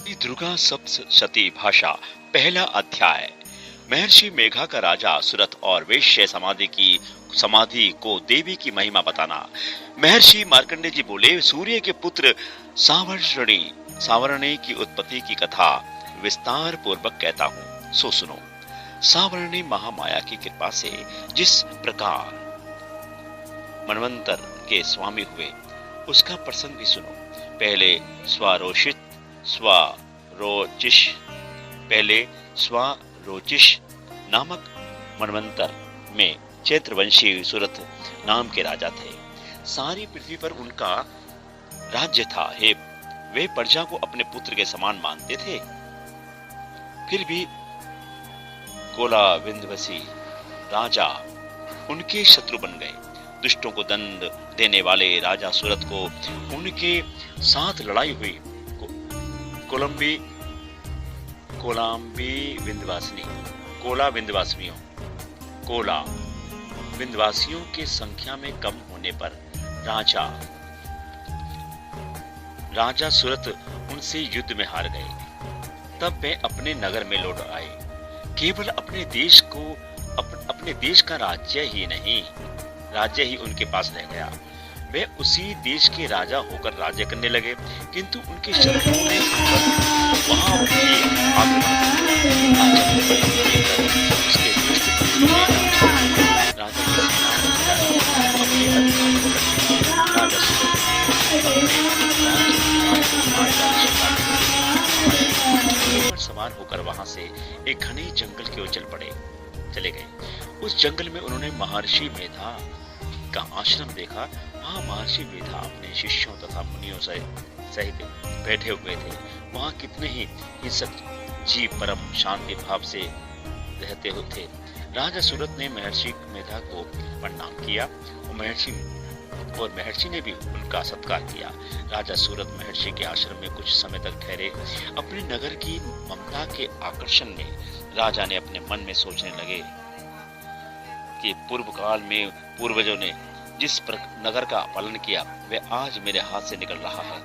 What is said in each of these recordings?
श्री दुर्गा सप्तशती भाषा पहला अध्याय। महर्षि मेघा का राजा सुरथ और वैश्य समाधि को देवी की महिमा बताना। महर्षि मार्कंडे जी बोले, सूर्य के पुत्र सावरणी की उत्पत्ति की कथा विस्तार पूर्वक कहता हूँ, सो सुनो। सावरणी महामाया की कृपा से जिस प्रकार मनवंतर के स्वामी हुए, उसका प्रसंग भी सुनो। पहले स्वारोचिष नामक मनवंतर में चैत्रवंशी सुरथ नाम के राजा थे। सारी पृथ्वी पर उनका राज्य था। वे प्रजा को अपने पुत्र के समान मानते थे। फिर भी कोला विंध्यवासी राजा उनके शत्रु बन गए। दुष्टों को दंड देने वाले राजा सूरत को उनके साथ लड़ाई हुई। कोला विंध्यवासियों के संख्या में कम होने पर राजा सूरत उनसे युद्ध में हार गए। तब वे अपने नगर में लौट आए। केवल अपने देश का राज्य ही उनके पास रह गया। वे उसी देश के राजा होकर राज्य करने लगे, किंतु उनके शत्रुओं ने वहां सवार होकर वहां से एक घने जंगल की ओर चले गए। उस जंगल में उन्होंने महर्षि मेधा का आश्रम देखा। वहां महर्षि मेधा अपने शिष्यों तथा मुनियों सहित बैठे हुए थे। वहां कितने ही हिंसक जीव परम शांति भाव से रहते थे। राजा सूरत ने महर्षि मेधा को प्रणाम किया और महर्षि ने भी उनका सत्कार किया। राजा सूरत महर्षि के आश्रम में कुछ समय तक ठहरे। अपने नगर की ममता के आकर्षण में राजा ने अपने मन में सोचने लगे कि पूर्व काल में पूर्वजों ने जिस नगर का पालन किया, वह आज मेरे हाथ से निकल रहा है।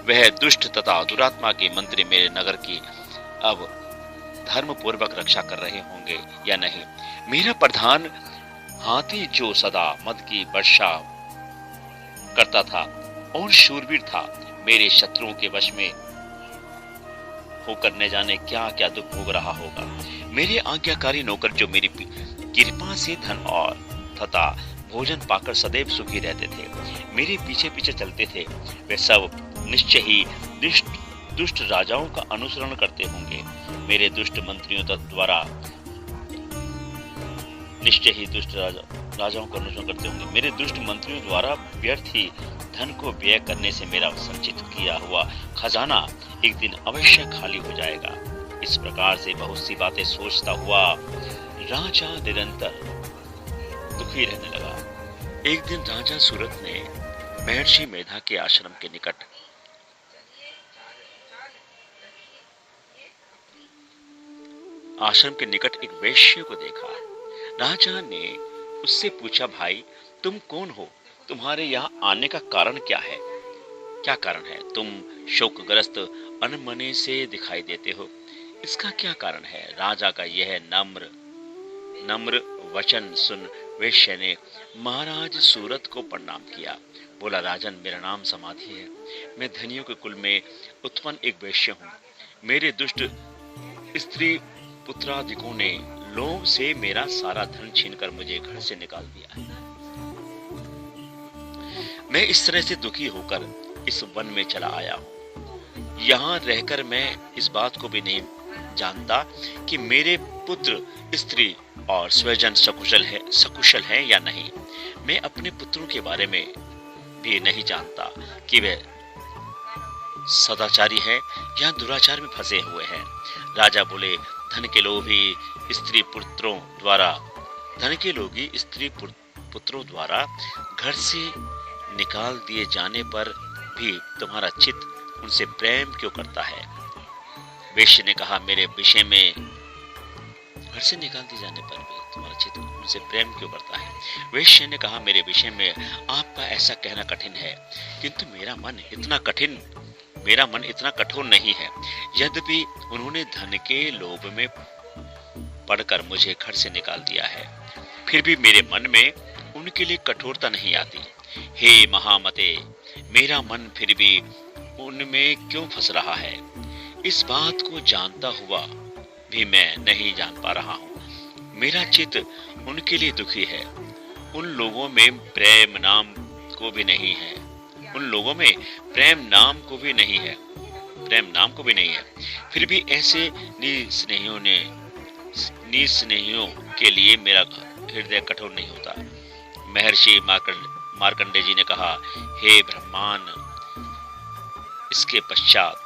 वह दुष्ट तथा दुरात्मा के मंत्री मेरे नगर की अब धर्म पूर्वक रक्षा कर रहे होंगे या नहीं। मेरा प्रधान हाथी जो सदा मद की वर्षा करता था और शूरवीर था, मेरे शत्रुओं के वश में होकर न जाने क्या क्या दुख भोग रहा होगा। मेरे आज्ञाकारी नौकर जो मेरी कृपा से धन और तथा भोजन पाकर सदैव सुखी रहते थे, मेरे पीछे पीछे चलते थे, वे सब निश्चय ही दुष्ट राजाओं का अनुसरण करते होंगे। मेरे दुष्ट मंत्रियों द्वारा मेरे दुष्ट मंत्रियों द्वारा व्यर्थ ही धन को व्यय करने से मेरा संचित किया हुआ खजाना एक दिन अवश्य खाली हो जाएगा। इस प्रकार से बहुत सी बातें सोचता हुआ राजा निरंतर दुखी रहने लगा। एक दिन राजा सूरत ने महर्षि मेधा के आश्रम के निकट एक वैश्य को देखा। राजा ने उससे पूछा, भाई तुम कौन हो? तुम्हारे यहाँ आने का कारण क्या है? क्या कारण है? तुम शोकग्रस्त अनमने से दिखाई देते हो, इसका क्या कारण है? राजा का यह नम्र वचन सुन वैश्य ने महाराज सूरत को प्रणाम किया। बोला, राजन, मेरा नाम समाधि है। मैं धनियों के कुल में उत्पन्न एक वैश्य हूँ। मेरे दुष्ट स्त्री पुत्रादिकों ने लोभ से मेरा सारा धन छीनकर मुझे घर से निकाल दिया है। मैं इस तरह से दुखी होकर इस वन में चला आया हूँ। यहाँ रहकर मैं इस बात को भी नहीं जानता कि मेरे पुत्र, स्त्री और स्वजन सकुशल हैं या नहीं। मैं अपने पुत्रों के बारे में भी नहीं जानता कि वे सदाचारी हैं या दुराचार में फंसे हुए हैं। राजा बोले, धन के लोभी स्त्री पुत्रों द्वारा घर से निकाल दिए जाने पर भी तुम्हारा चित्त उनसे प्रेम क्यों करता है? वैश्य ने कहा, मेरे विषय में घर से निकाल दिए जाने पर भी तुम्हारा चित्त उनसे प्रेम क्यों करता है? वैश्य ने कहा, मेरे विषय में आपका ऐसा कहना कठिन है, किंतु मेरा मन इतना कठिन मेरा मन इतना कठोर नहीं है। यद्यपि उन्होंने धन के लोभ में पड़कर मुझे घर से निकाल दिया है, फिर भी मेरे मन में उनके लिए कठोरता नहीं आती। हे महामते, मेरा मन फिर भी उनमें क्यों फंस रहा है? इस बात को जानता हुआ भी मैं नहीं जान पा रहा हूँ। मेरा चित्त उनके लिए दुखी है। उन लोगों में प्रेम नाम को भी नहीं है। उन लोगों में प्रेम नाम को भी नहीं है। प्रेम नाम को भी नहीं है। फिर भी ऐसे निस्नेहियों के लिए मेरा हृदय कठोर नहीं होता। महर्षि मार्कंडे जी ने कहा, हे ब्रह्मान, इसके पश्चात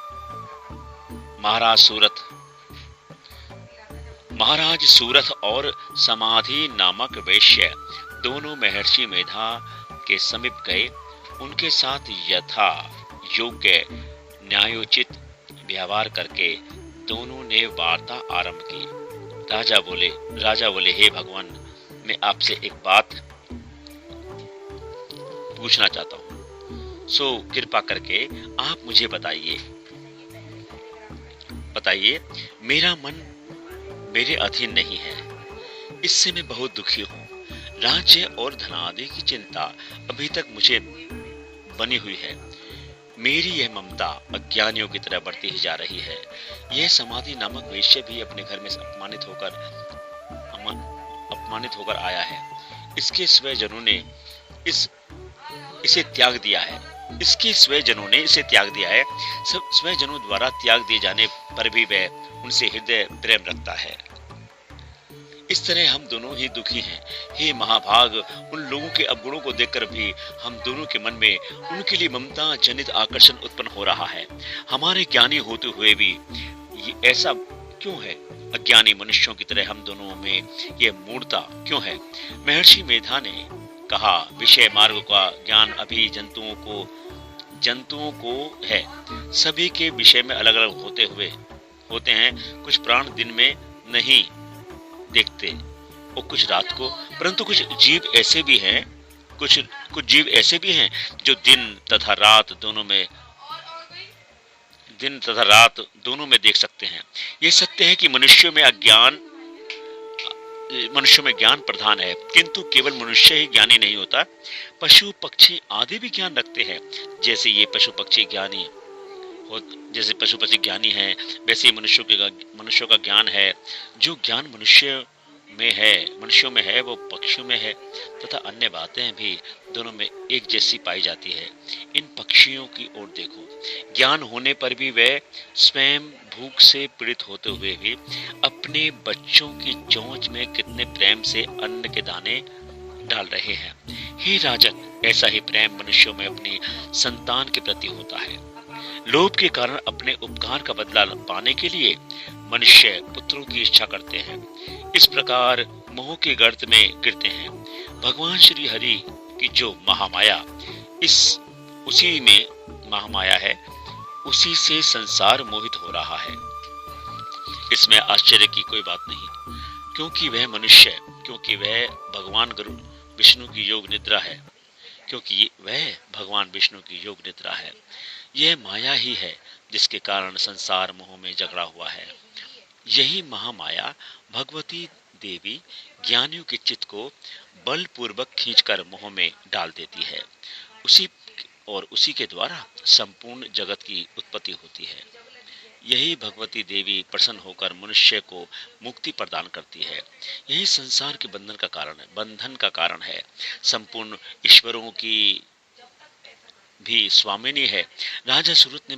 महाराज सूरथ और समाधि नामक वैश्य दोनों महर्षि मेधा के समीप गए। उनके साथ यथा योग्य न्यायोचित व्यवहार करके दोनों ने वार्ता आरंभ की। राजा बोले, हे भगवान, मैं आपसे एक बात पूछना चाहता हूँ, सो कृपा करके आप मुझे बताइए। मेरा मन मेरे अधीन नहीं है, इससे मैं बहुत दुखी हूँ। राज्य और धनादि की चिंता अभी तक मुझे बनी हुई है। मेरी यह ममता अज्ञानियों की तरह बढ़ती ही जा रही है। यह समाधि नामक वेश्य भी अपने घर में अपमानित होकर आया है। इसके स्वजनों ने इसे त्याग दिया है। सब स्वजनों द्वारा त्याग दिए जाने पर भी वह उनसे हृदय प्रेम रखता है। इस तरह हम दोनों ही दुखी हैं। हे महाभाग, उन लोगों के अवगुणों को देखकर भी हम दोनों के मन में उनके लिए ममता जनित आकर्षण उत्पन्न हो रहा है। हमारे ज्ञानी होते हुए भी ये ऐसा क्यों है? अज्ञानी मनुष्यों की तरह हम दोनों में ये मूढ़ता क्यों है? महर्षि मेधा ने कहा, विषय मार्ग का ज्ञान अभी जंतुओं को है। सभी के विषय में अलग अलग होते हैं। कुछ प्राण दिन में नहीं देखते और कुछ रात को, परंतु कुछ जीव ऐसे भी हैं जो दिन तथा रात दोनों में देख सकते हैं। ये सत्य है कि मनुष्यों में ज्ञान प्रधान है, किंतु केवल मनुष्य ही ज्ञानी नहीं होता। पशु पक्षी आदि भी ज्ञान रखते हैं। जैसे पशु पक्षी ज्ञानी हैं, वैसे मनुष्यों का ज्ञान है। जो ज्ञान मनुष्यों में है वो पक्षियों में है, तथा अन्य बातें भी दोनों में एक जैसी पाई जाती है। इन पक्षियों की ओर देखो, ज्ञान होने पर भी वे स्वयं भूख से पीड़ित होते हुए भी अपने बच्चों की चोंच में कितने प्रेम से अन्न के दाने डाल रहे हैं। हे राजन, ऐसा ही प्रेम मनुष्यों में अपनी संतान के प्रति होता है। लोभ के कारण अपने उपकार का बदला पाने के लिए मनुष्य पुत्रों की इच्छा करते हैं। इस प्रकार मोह के गर्त में गिरते हैं। भगवान श्री हरि की जो महामाया है, उसी से संसार मोहित हो रहा है। इसमें आश्चर्य की कोई बात नहीं, क्योंकि वह भगवान विष्णु की योग निद्रा है। यह माया ही है जिसके कारण संसार मोह में जकड़ा हुआ है। यही महामाया भगवती देवी ज्ञानियों के चित्त को बलपूर्वक खींचकर मोह में डाल देती है। उसी के द्वारा संपूर्ण जगत की उत्पत्ति होती है। यही भगवती देवी प्रसन्न होकर मनुष्य को मुक्ति प्रदान करती है। यही संसार के बंधन का कारण है। संपूर्ण ईश्वरों की भी स्वामिनी है। राजा सूरत ने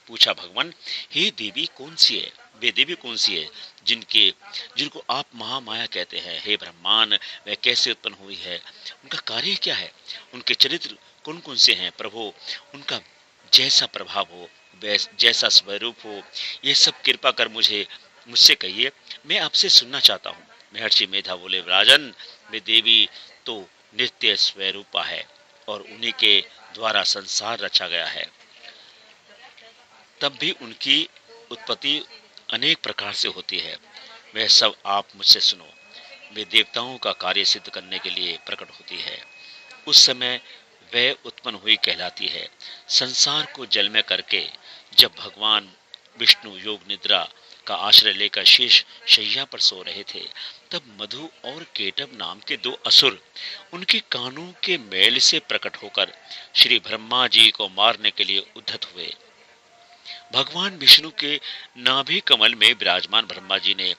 पूछा, भगवान, हे देवी कौन सी है? वे देवी कौन सी है जिनको आप महामाया कहते हैं? हे ब्रह्मान, वह कैसे उत्पन्न हुई है? उनका कार्य क्या है? उनके चरित्र कौन कौन से हैं? प्रभु, उनका जैसा प्रभाव हो, जैसा स्वरूप हो, ये सब कृपा कर मुझसे कहिए, मैं आपसे सुनना चाहता हूँ। महर्षि मेधा बोले, राजन, वे देवी तो नित्य स्वरूपा है और उन्हीं के द्वारा संसार रचा गया है। तब भी उनकी उत्पत्ति अनेक प्रकार से होती है। वह सब आप मुझसे सुनो। वे देवताओं का कार्य सिद्ध करने के लिए प्रकट होती है। उस समय वह उत्पन्न हुई कहलाती है। संसार को जल में करके जब भगवान विष्णु योग निद्रा का आश्रय लेकर शेष शैया पर सो रहे थे, तब मधु और केटव नाम के दो असुर उनके कानों के मैल से प्रकट होकर श्री ब्रह्मा जी को मारने के लिए उद्धत हुए। भगवान विष्णु के नाभि कमल में विराजमान ब्रह्मा जी ने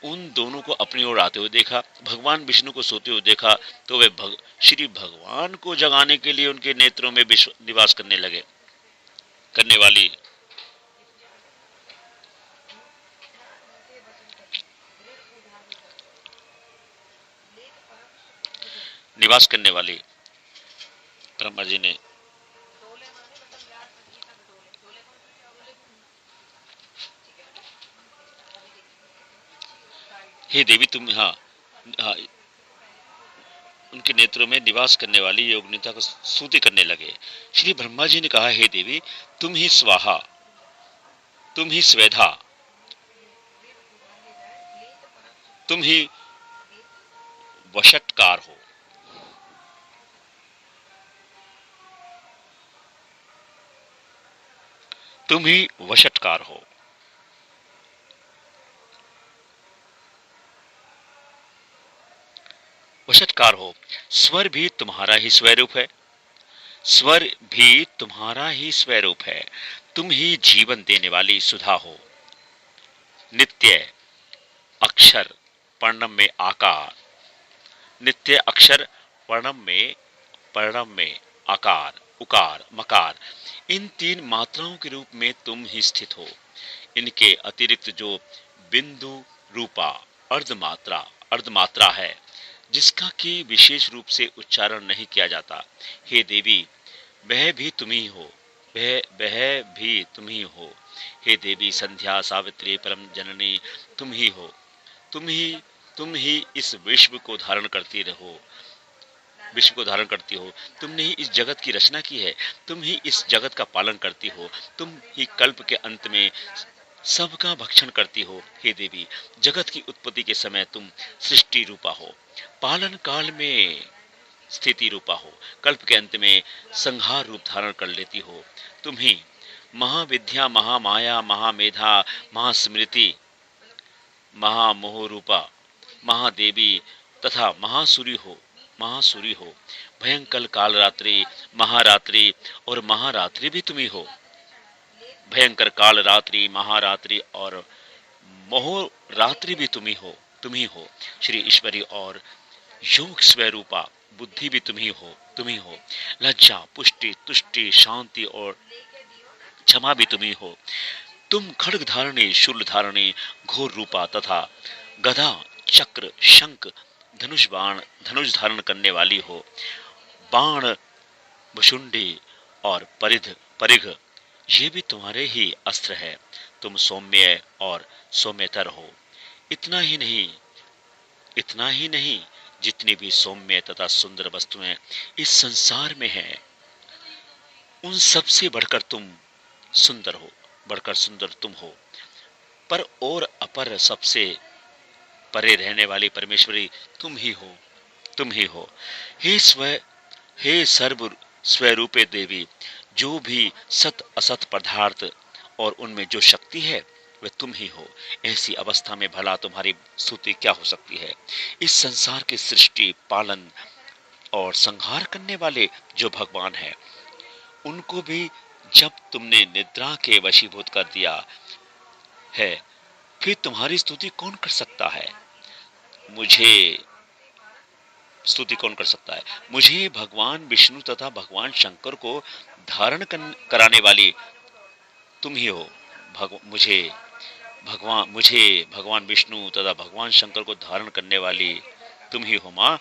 उन दोनों को अपनी ओर आते हुए देखा। भगवान विष्णु को सोते हुए देखा तो वे श्री भगवान को जगाने के लिए उनके नेत्रों में निवास करने वाली ब्रह्मा जी ने हे देवी तुम हाँ हाँ उनके नेत्रों में निवास करने वाली योगनिता को स्तुति करने लगे। श्री ब्रह्मा जी ने कहा, हे देवी तुम ही स्वाहा, तुम ही स्वेधा, तुम ही वशटकार हो। तुम ही वशटकार हो। वशटकार हो। स्वर भी तुम्हारा ही स्वरूप है। स्वर भी तुम्हारा ही स्वरूप है। तुम ही जीवन देने वाली सुधा हो। नित्य अक्षर पर्णम में आकार, नित्य अक्षर पर्णम में आकार, उकार, मकार, इन तीन मात्राओं के रूप में तुम ही स्थित हो। इनके अतिरिक्त जो बिंदु रूपा अर्धमात्रा है, जिसका कि विशेष रूप से उच्चारण नहीं किया जाता, हे देवी वह भी तुम ही हो। वह भी तुम ही हो। हे देवी संध्या सावित्री परम जननी तुम ही हो। तुम ही इस विश्व को धारण करती हो। तुमने ही इस जगत की रचना की है। तुम ही इस जगत का पालन करती हो। तुम ही कल्प के अंत में सबका भक्षण करती हो। हे देवी जगत की उत्पत्ति के समय तुम सृष्टि रूपा हो, पालन काल में स्थिति रूपा हो, कल्प के अंत में संहार रूप धारण कर लेती हो। तुम ही महाविद्या, महामाया, महामेधा, महास्मृति, महामोह रूपा, महादेवी तथा महासूरी हो। भयंकर काल रात्रि, महारात्रि और महारात्रि भी तुम ही हो। भयंकर काल रात्रि, महारात्रि और मोहरात्रि भी तुम ही हो। श्री ईश्वरी और योग स्वरूपा बुद्धि भी तुम ही हो। लज्जा, पुष्टि, तुष्टि, शांति और क्षमा भी तुम ही हो। तुम खड्ग धारणी, शूल धारणी, घोर रूपा तथा गदा, चक्र, शंख, धनुष धारण करने वाली हो। बाण, भुशुंडी और परिघ ये भी तुम्हारे ही अस्त्र है। तुम सौम्य और सौम्यतर हो। इतना ही नहीं, जितनी भी सौम्य तथा सुंदर वस्तुएं इस संसार में हैं, उन सब से बढ़कर सुंदर तुम हो। पर और अपर सबसे परे रहने वाली परमेश्वरी तुम ही हो। हे सर्व स्वरूपे देवी, जो भी सत असत पदार्थ और उनमें जो शक्ति है वह तुम ही हो। ऐसी अवस्था में भला तुम्हारी स्तुति क्या हो सकती है। इस संसार की सृष्टि, पालन और संहार करने वाले जो भगवान है, उनको भी जब तुमने निद्रा के वशीभूत कर दिया है, फिर तुम्हारी स्तुति कौन कर सकता है। मुझे भगवान विष्णु तथा भगवान शंकर को धारण कराने वाली तुम ही हो। मुझे भगवान विष्णु तथा भगवान शंकर को धारण करने वाली तुम ही हो। माँ,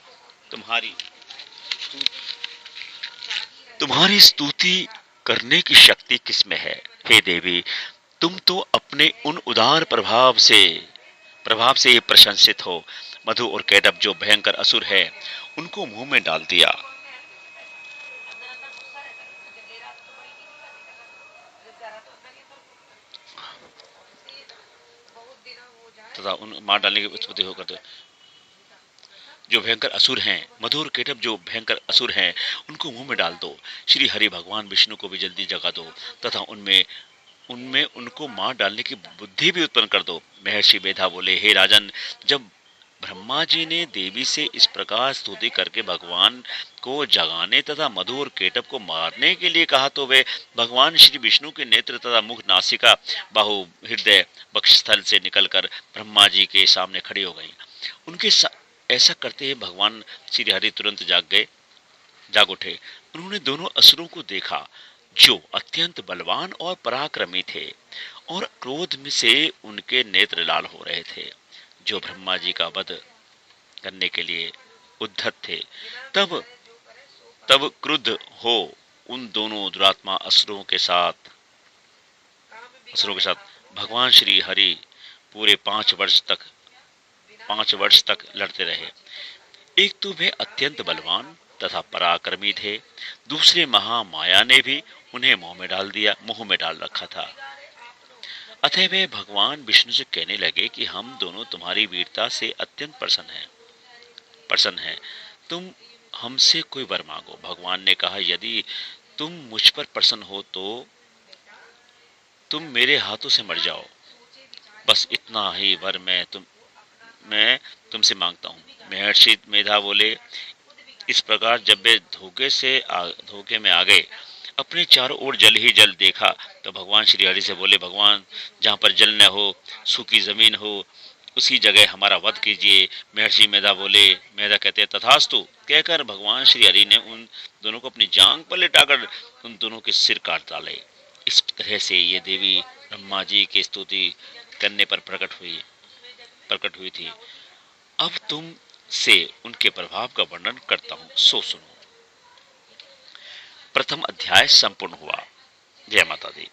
तुम्हारी स्तुति करने की शक्ति किसमें है। हे देवी तुम तो अपने उन उदार प्रभाव से प्रशंसित हो। मधु और केटव जो भयंकर असुर है, उनको मुंह में डाल दिया तथा उन मार डालने की उत्पत्ति होकर जो भयंकर असुर हैं, मधुर केटभ जो भयंकर असुर हैं, उनको मुंह में डाल दो। श्री हरि भगवान विष्णु को भी जल्दी जगा दो तथा उनमें उनमें उनको मार डालने की बुद्धि भी उत्पन्न कर दो। महर्षि मेधा बोले, हे राजन, जब ब्रह्मा जी ने देवी से इस प्रकार स्तुति करके भगवान को जगाने तथा मधु और केटभ को मारने के लिए कहा तो वे भगवान श्री विष्णु के नेत्र तथा मुख, नासिका, बाहु, हृदय, वक्षस्थल से निकलकर ब्रह्मा जी के सामने खड़ी हो गई। ऐसा करते ही भगवान श्री हरि तुरंत जाग उठे। उन्होंने दोनों असुरों को देखा जो अत्यंत बलवान और पराक्रमी थे और क्रोध में से उनके नेत्र लाल हो रहे थे, जो ब्रह्मा जी का वध करने के लिए उद्धत थे। तब तब क्रुद्ध हो उन दोनों दुरात्मा असुरों के साथ भगवान श्री हरि पूरे 5 वर्ष तक लड़ते रहे। एक तो वे अत्यंत बलवान तथा पराक्रमी थे, दूसरे महामाया ने भी उन्हें मुंह में डाल रखा था। अतः वे भगवान विष्णु से कहने लगे कि हम दोनों तुम्हारी वीरता से अत्यंत प्रसन्न हैं। तुम हमसे कोई वर मांगो। भगवान ने कहा, यदि तुम मुझ पर प्रसन्न हो तो तुम मेरे हाथों से मर जाओ। बस इतना ही वर मैं तुमसे मांगता हूँ। महर्षि मेधा बोले, इस प्रकार जब वे धोखे में आ गए, अपने चारों ओर जल ही जल देखा, तो भगवान श्री हरि से बोले, भगवान, जहाँ पर जल न हो, सूखी जमीन हो, उसी जगह हमारा वध कीजिए। महर्षि मेधा कहते हैं, तथास्तु कहकर भगवान श्री हरि ने उन दोनों को अपनी जांघ पर लिटाकर उन दोनों के सिर काट डाले। इस तरह से ये देवी ब्रह्मा जी की स्तुति करने पर प्रकट हुई थी। अब तुम से उनके प्रभाव का वर्णन करता हूँ, सो सुनो। प्रथम अध्याय संपूर्ण हुआ। जय माता दी।